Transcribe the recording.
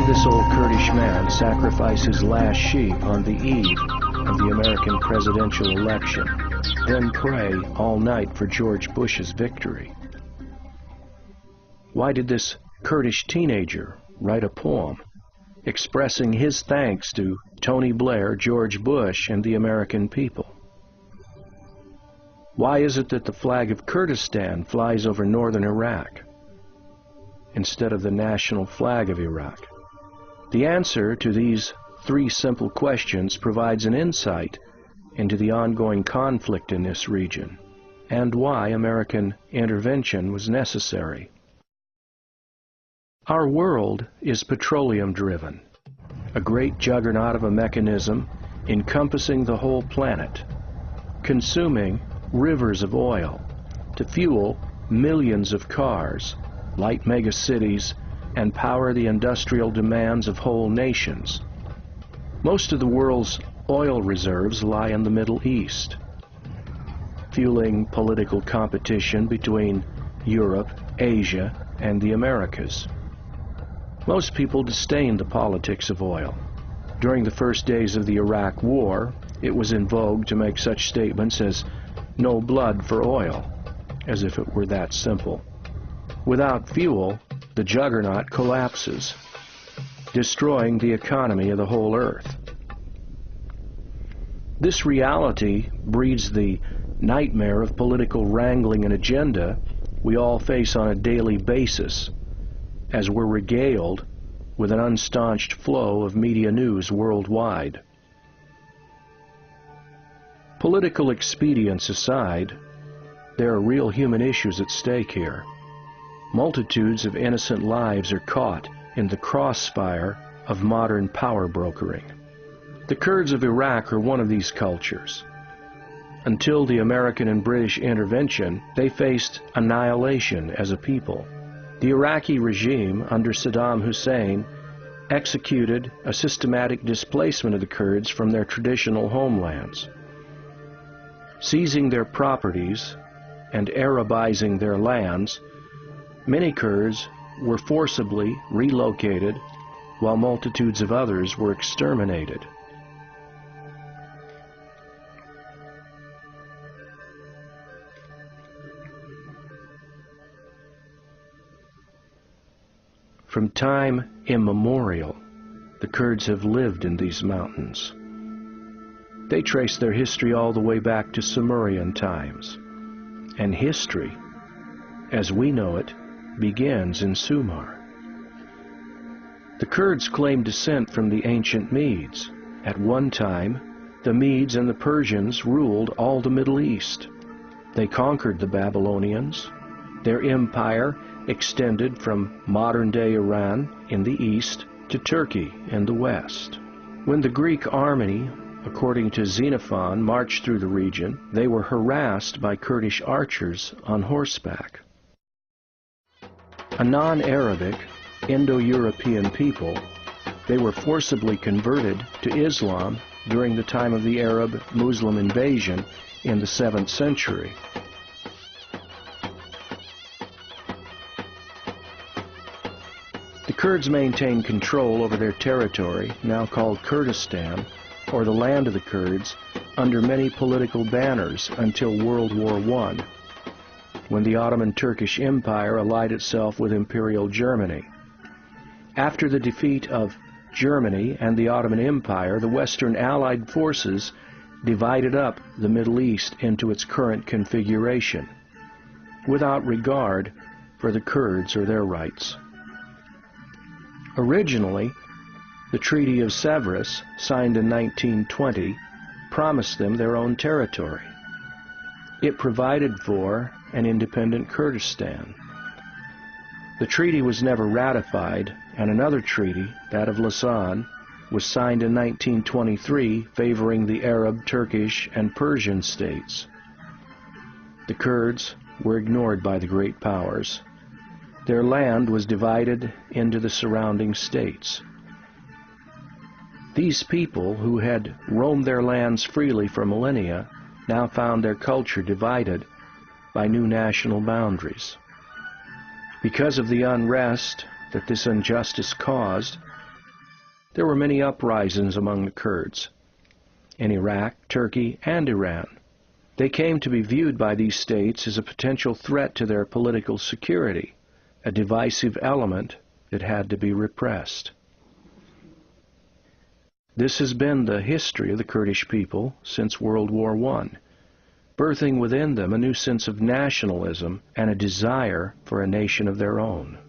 did this old Kurdish man sacrifice his last sheep on the eve of the American presidential election, then pray all night for George Bush's victory? Why did this Kurdish teenager write a poem expressing his thanks to Tony Blair, George Bush, and the American people? Why is it that the flag of Kurdistan flies over northern Iraq instead of the national flag of Iraq? The answer to these three simple questions provides an insight into the ongoing conflict in this region and why American intervention was necessary. Our world is petroleum-driven, a great juggernaut of a mechanism encompassing the whole planet, consuming rivers of oil to fuel millions of cars, light megacities, and power the industrial demands of whole nations. Most of the world's oil reserves lie in the Middle East, fueling political competition between Europe, Asia, and the Americas. Most people disdain the politics of oil. During the first days of the Iraq War, it was in vogue to make such statements as "no blood for oil," as if it were that simple. Without fuel, the juggernaut collapses, destroying the economy of the whole earth. This reality breeds the nightmare of political wrangling and agenda we all face on a daily basis, as we're regaled with an unstaunched flow of media news worldwide. Political expedience aside, there are real human issues at stake here. Multitudes of innocent lives are caught in the crossfire of modern power brokering. The Kurds of Iraq are one of these cultures. Until the American and British intervention, they faced annihilation as a people. The Iraqi regime under Saddam Hussein executed a systematic displacement of the Kurds from their traditional homelands, seizing their properties and Arabizing their lands. Many Kurds were forcibly relocated, while multitudes of others were exterminated. From time immemorial, the Kurds have lived in these mountains. They trace their history all the way back to Sumerian times, and history, as we know it, begins in Sumer. The Kurds claim descent from the ancient Medes. At one time, the Medes and the Persians ruled all the Middle East. They conquered the Babylonians. Their empire extended from modern-day Iran in the east to Turkey in the west. When the Greek army, according to Xenophon, marched through the region, they were harassed by Kurdish archers on horseback. A non-Arabic, Indo-European people, they were forcibly converted to Islam during the time of the Arab-Muslim invasion in the 7th century. The Kurds maintained control over their territory, now called Kurdistan, or the land of the Kurds, under many political banners until World War I, when the Ottoman Turkish Empire allied itself with Imperial Germany. After the defeat of Germany and the Ottoman Empire, the Western Allied forces divided up the Middle East into its current configuration, without regard for the Kurds or their rights. Originally, the Treaty of Sèvres, signed in 1920, promised them their own territory. It provided for an independent Kurdistan. The treaty was never ratified, and another treaty, that of Lausanne, was signed in 1923 favoring the Arab, Turkish, and Persian states. The Kurds were ignored by the great powers. Their land was divided into the surrounding states. These people, who had roamed their lands freely for millennia, now found their culture divided by new national boundaries. Because of the unrest that this injustice caused, There were many uprisings among the Kurds in Iraq, Turkey, and Iran. They came to be viewed by these states as a potential threat to their political security, a divisive element that had to be repressed. This has been the history of the Kurdish people since World War I, birthing within them a new sense of nationalism and a desire for a nation of their own.